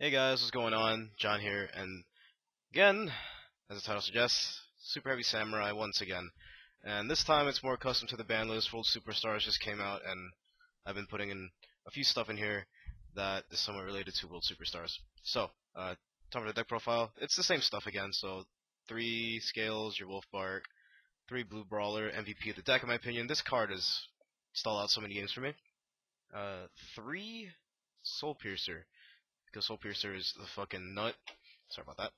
Hey guys, what's going on? John here, and again, as the title suggests, Super Heavy Samurai once again. And this time it's more custom to the Banlist. World Superstars just came out, and I've been putting in a few stuff in here that is somewhat related to World Superstars. So, time for the deck profile. It's the same stuff again, so 3 Scales, your Wolf Bark, 3 Blue Brawler, MVP of the deck in my opinion. This card has stalled out so many games for me. 3 Soul Piercer, because Soul Piercer is the fucking nut. Sorry about that.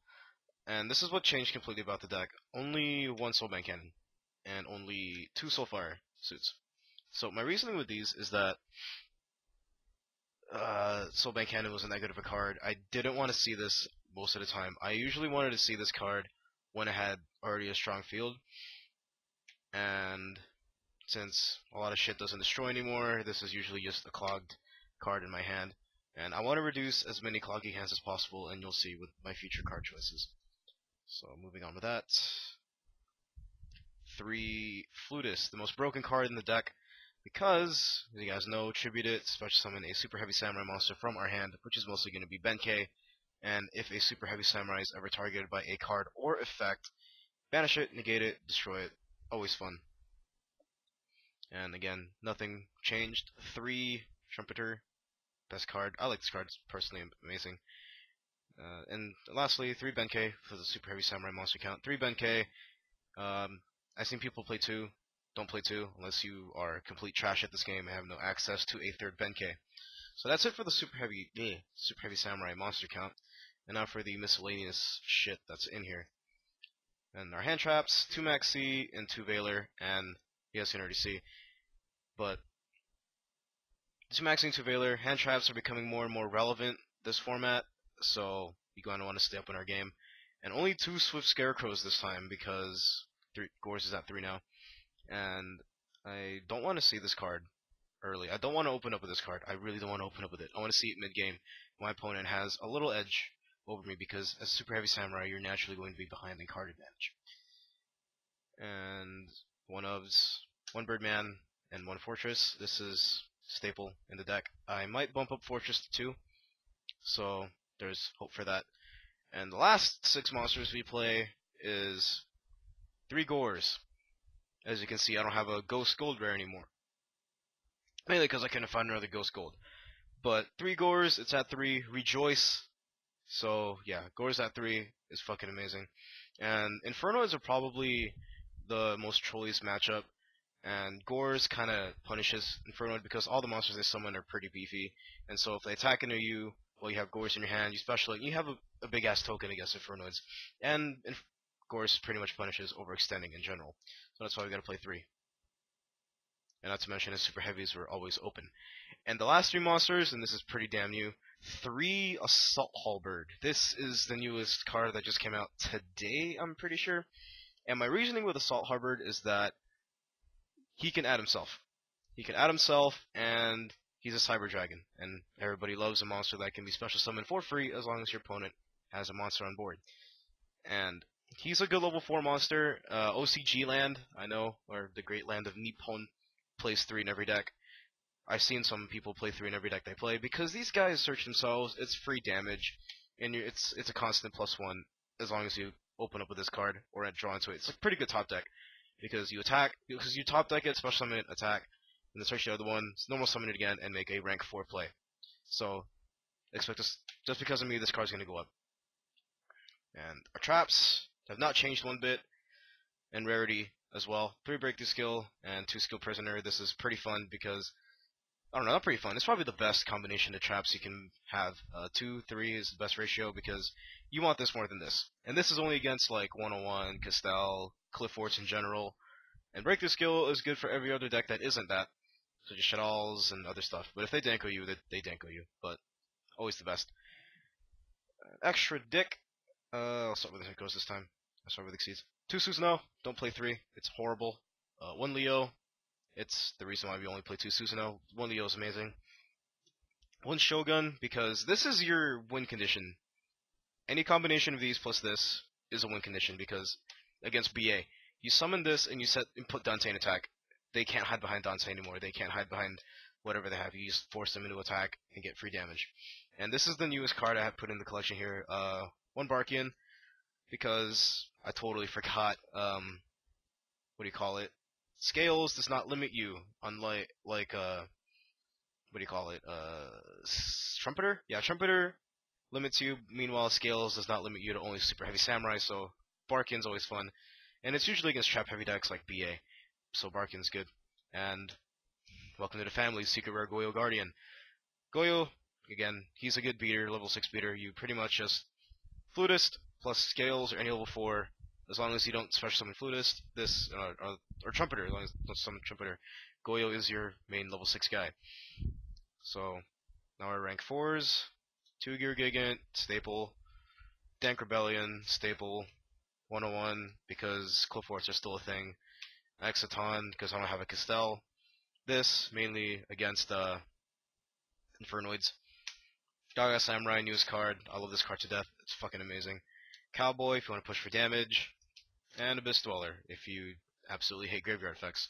And this is what changed completely about the deck. Only 1 Soulbank Cannon, and only 2 Soulfire suits. So my reasoning with these is that Soulbank Cannon was a negative a card. I didn't want to see this most of the time. I usually wanted to see this card when it had already a strong field. And since a lot of shit doesn't destroy anymore, this is usually just a clogged card in my hand. And I want to reduce as many cloggy hands as possible, and you'll see with my future card choices. So moving on with that. 3 Flutist, the most broken card in the deck, because, as you guys know, tribute it, special summon a Super Heavy Samurai monster from our hand, which is mostly going to be Benkei, and if a Super Heavy Samurai is ever targeted by a card or effect, banish it, negate it, destroy it. Always fun. And again, nothing changed. 3 Trumpeter, best card. I like this card, it's personally amazing. And lastly, 3 Benkei for the Super Heavy Samurai monster count. 3 Benkei. I've seen people play 2. Don't play 2 unless you are complete trash at this game and have no access to a 3rd Benkei. So that's it for the Super Heavy Samurai monster count. And now for the miscellaneous shit that's in here. And our hand traps, 2 Maxi and 2 Veiler, and you guys can already see. But 2 Maxi and 2 Veiler, hand traps are becoming more and more relevant this format, so you're going to want to stay up in our game. And only 2 Swift Scarecrows this time because Gores is at 3 now. And I don't want to see this card early. I don't want to open up with this card. I really don't want to open up with it. I want to see it mid-game. My opponent has a little edge over me because as Super Heavy Samurai, you're naturally going to be behind in card advantage. And 1 Birdman and 1 Fortress. This is staple in the deck. I might bump up Fortress to 2, so there's hope for that. And the last 6 monsters we play is 3 Gores. As you can see, I don't have a Ghost Gold rare anymore. Mainly because I couldn't find another Ghost Gold. But 3 Gores, it's at 3. Rejoice. So, yeah, Gores at 3 is fucking amazing. And Infernoids are probably the most trolliest matchup. And Gores kind of punishes Infernoid because all the monsters they summon are pretty beefy. And so if they attack into you while you have Gores in your hand, you have a big ass token against Infernoids. And Gores pretty much punishes overextending in general. So that's why we gotta play 3. And not to mention his super heavies were always open. And the last 3 monsters, and this is pretty damn new, 3 Assault Halberd. This is the newest card that just came out today, I'm pretty sure. And my reasoning with Assault Halberd is that he can add himself. He can add himself, and he's a Cyber Dragon. And everybody loves a monster that can be special summoned for free as long as your opponent has a monster on board. And he's a good level 4 monster. OCG land, I know, or the great land of Nippon, plays 3 in every deck. I've seen some people play 3 in every deck they play because these guys search themselves. It's free damage, and it's a constant +1 as long as you open up with this card or draw into it. It's a pretty good top deck because you top deck it, special summon it, attack, and then search the other one, normal summon it again, and make a rank 4 play. So expect this. Just because of me, this card's gonna go up. And our traps have not changed one bit, and rarity as well. 3 breakthrough skill and 2 skill prisoner. This is pretty fun because, I don't know, not pretty fun. It's probably the best combination of traps you can have. 2, 3 is the best ratio because you want this more than this. And this is only against like 101, Castell, Cliff Forts in general. And breakthrough skill is good for every other deck that isn't that. So just Shaddolls and other stuff. But if they Danko you, they Danko you. But always the best. Extra dick. I'll start with goes this time. I'll start with Exceeds. 2 Susanoo, don't play 3. It's horrible. 1 Leo, it's the reason why we only play 2 Susanoo. 1 Leo is amazing. 1 Shogun, because this is your win condition. Any combination of these plus this is a win condition because against BA, you summon this and you put Dante in attack. They can't hide behind Dante anymore. They can't hide behind whatever they have. You just force them into attack and get free damage. And this is the newest card I have put in the collection here. One Barkian, because I totally forgot. What do you call it? Scales does not limit you, unlike what do you call it? Trumpeter? Yeah, Trumpeter limits you. Meanwhile, Scales does not limit you to only super heavy samurai. So Barkin's always fun, and it's usually against trap heavy decks like BA. So Barkin's good. And welcome to the family, Secret Rare Goyo Guardian. Goyo, again, he's a good beater, level 6 beater. You pretty much just Flutist plus Scales or any level 4, as long as you don't special summon Flutist, or Trumpeter, as long as you don't summon Trumpeter. Goyo is your main level 6 guy. So, now our rank 4s, 2 Gear Gigant, staple, Dank Rebellion, staple, 101, because Cliffforts are still a thing, Exciton, because I don't have a Castell, this, mainly against, Infernoids. Gaga Samurai, newest card. I love this card to death. It's fucking amazing. Cowboy, if you want to push for damage. And Abyss Dweller, if you absolutely hate graveyard effects.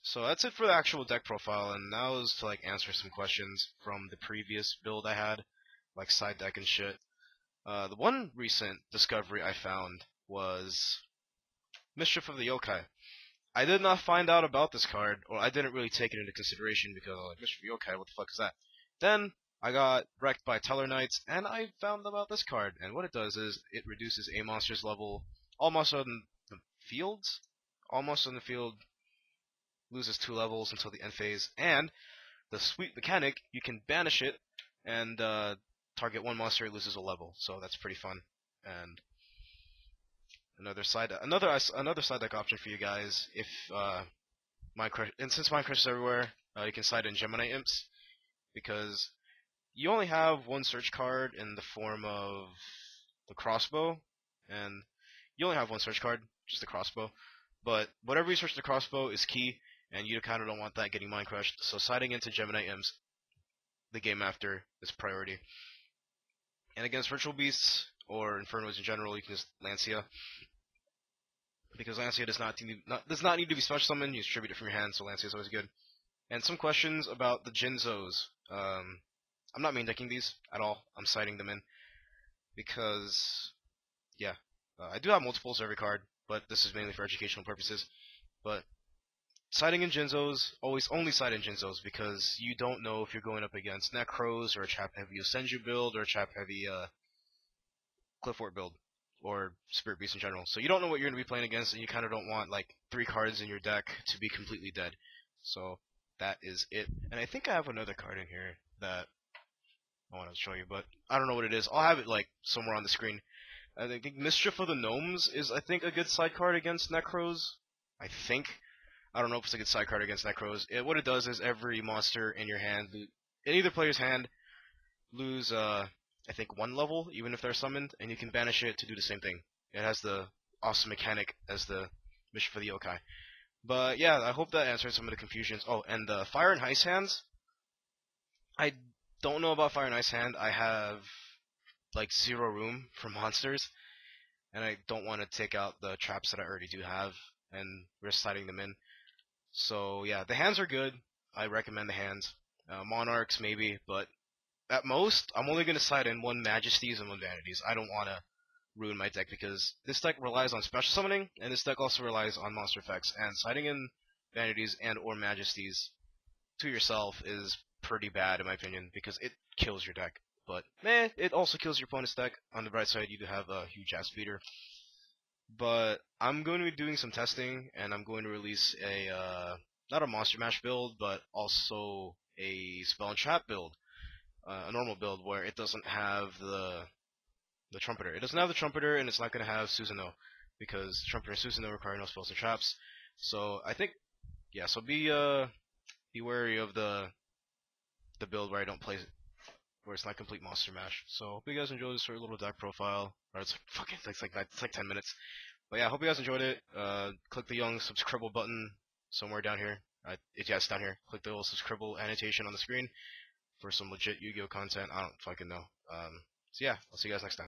So that's it for the actual deck profile, and now is to answer some questions from the previous build I had, like side deck and shit. The one recent discovery I found was Mischief of the Yokai. I did not find out about this card, or I didn't really take it into consideration because I was like, Mischief of the Yokai, what the fuck is that? Then I got wrecked by Teller Knights, and I found about this card, and what it does is it reduces a monster's level almost on the field. Almost on the field loses 2 levels until the end phase, and the sweet mechanic, you can banish it and target one monster, it loses a level, so that's pretty fun. And another side deck option for you guys, if since Minecraft is everywhere, you can side in Gemini Imps, because you only have one search card in the form of the crossbow, and you only have one search card, just the crossbow. But whatever you search the crossbow is key, and you kind of don't want that getting mind crushed. So siding into Gemini Imps, the game after, is priority. And against Virtual Beasts or Infernos in general, you can just Lancia, because Lancia does not need to be special summoned. You distribute it from your hand, so Lancia is always good. And some questions about the Jinzos. I'm not main decking these at all. I'm siding them in because, yeah, I do have multiples of every card, but this is mainly for educational purposes. But siding in Jinzos, always only side in Jinzos, because you don't know if you're going up against Necros or a trap heavy Senju build or a trap heavy Cliffort build or Spirit Beast in general. So you don't know what you're going to be playing against, and you kind of don't want 3 cards in your deck to be completely dead. So that is it. And I think I have another card in here that I want to show you, but I don't know what it is. I'll have it somewhere on the screen. I think Mischief of the Gnomes is, I think, a good side card against Necros. I think. I don't know if it's a good side card against Necros. What it does is every monster in your hand, in either player's hand, lose, I think, 1 level, even if they're summoned, and you can banish it to do the same thing. It has the awesome mechanic as the Mischief of the Yokai. But yeah, I hope that answered some of the confusions. Oh, and the Fire and Ice hands. I don't know about Fire and Ice hand. I have 0 room for monsters, and I don't want to take out the traps that I already do have and risk siding them in. So yeah, the hands are good. I recommend the hands. Monarchs maybe, but at most, I'm only going to side in 1 Majesties and 1 Vanities. I don't want to ruin my deck, because this deck relies on special summoning, and this deck also relies on monster effects, and siding in Vanities and or Majesties to yourself is pretty bad in my opinion, because it kills your deck. But it also kills your opponent's deck. On the bright side, you do have a huge ass beater. But I'm going to be doing some testing, and I'm going to release not a Monster Mash build, but also a Spell and Trap build. A normal build where it doesn't have the Trumpeter. It doesn't have the Trumpeter, and it's not going to have Susanoo, because Trumpeter and Susanoo require no spells and traps. So I think, yeah, so be wary of the build where I don't play, where it's not complete Monster Mash. So hope you guys enjoyed this sort of little deck profile. Or it's like 10 minutes. But yeah, I hope you guys enjoyed it. Click the young subscribe button somewhere down here. It's down here. Click the little subscribe annotation on the screen for some legit Yu-Gi-Oh content. I don't fucking know. So yeah, I'll see you guys next time.